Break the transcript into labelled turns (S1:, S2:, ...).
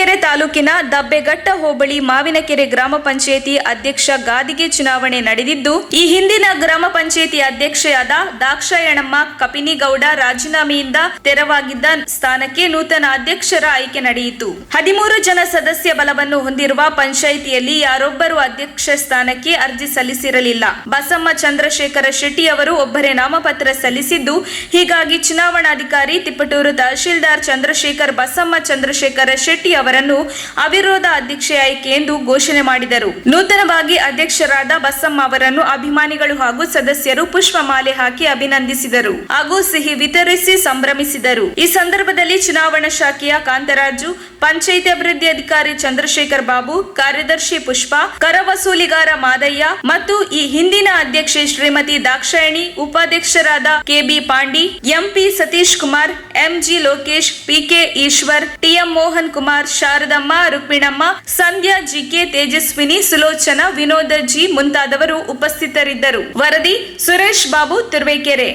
S1: ತುರುವೇಕೆರೆ ತಾಲೂಕಿನ ದಬ್ಬೆಘಟ್ಟ ಹೋಬಳಿ ಮಾವಿನಕೆರೆ ಗ್ರಾಮ ಪಂಚಾಯಿತಿ ಅಧ್ಯಕ್ಷ ಗಾದಿಗೆ ಚುನಾವಣೆ ನಡೆದಿದ್ದು, ಈ ಹಿಂದಿನ ಗ್ರಾಮ ಪಂಚಾಯಿತಿ ಅಧ್ಯಕ್ಷೆಯಾದ ದಾಕ್ಷಾಯಣಮ್ಮ ಕಪಿನಿಗೌಡ ರಾಜೀನಾಮೆಯಿಂದ ತೆರವಾಗಿದ್ದ ಸ್ಥಾನಕ್ಕೆ ನೂತನ ಅಧ್ಯಕ್ಷರ ಆಯ್ಕೆ ನಡೆಯಿತು. 13 ಜನ ಸದಸ್ಯ ಬಲವನ್ನು ಹೊಂದಿರುವ ಪಂಚಾಯಿತಿಯಲ್ಲಿ ಯಾರೊಬ್ಬರು ಅಧ್ಯಕ್ಷ ಸ್ಥಾನಕ್ಕೆ ಅರ್ಜಿ ಸಲ್ಲಿಸಿರಲಿಲ್ಲ. ಬಸಮ್ಮ ಚಂದ್ರಶೇಖರ ಶೆಟ್ಟಿ ಅವರು ಒಬ್ಬರೇ ನಾಮಪತ್ರ ಸಲ್ಲಿಸಿದ್ದು, ಹೀಗಾಗಿ ಚುನಾವಣಾಧಿಕಾರಿ ತಿಪಟೂರು ತಹಶೀಲ್ದಾರ್ ಚಂದ್ರಶೇಖರ್ ಬಸಮ್ಮ ಚಂದ್ರಶೇಖರ ಶೆಟ್ಟಿ ಅವರನ್ನು ಅವಿರೋಧ ಅಧ್ಯಕ್ಷೆ ಆಯ್ಕೆ ಎಂದು ಘೋಷಣೆ ಮಾಡಿದರು. ನೂತನವಾಗಿ ಅಧ್ಯಕ್ಷರಾದ ಬಸಮ್ಮ ಅವರನ್ನು ಅಭಿಮಾನಿಗಳು ಹಾಗೂ ಸದಸ್ಯರು ಪುಷ್ಪಮಾಲೆ ಹಾಕಿ ಅಭಿನಂದಿಸಿದರು ಹಾಗೂ ಸಿಹಿ ವಿತರಿಸಿ ಸಂಭ್ರಮಿಸಿದರು. ಈ ಸಂದರ್ಭದಲ್ಲಿ ಚುನಾವಣಾ ಶಾಖೆಯ ಕಾಂತರಾಜು, ಪಂಚಾಯಿತಿ ಅಭಿವೃದ್ಧಿ ಅಧಿಕಾರಿ ಚಂದ್ರಶೇಖರ್ ಬಾಬು, ಕಾರ್ಯದರ್ಶಿ ಪುಷ್ಪ, ಕರ ವಸೂಲಿಗಾರ ಮಾದಯ್ಯ ಮತ್ತು ಈ ಹಿಂದಿನ ಅಧ್ಯಕ್ಷೆ ಶ್ರೀಮತಿ ದಾಕ್ಷಾಯಣಿ, ಉಪಾಧ್ಯಕ್ಷರಾದ KB Pandi, MP Satish Kumar, MG Lokesh, PK Eshwar, TM Mohan Kumar, Sharadamma, Rukminamma, Sandhya, GK, Tejaswini, Sulochana, Vinoda G ಮುಂತಾದವರು ಉಪಸ್ಥಿತರಿದ್ದರು. ವರದಿ ಸುರೇಶ್ ಬಾಬು, ತುರುವೇಕೆರೆ.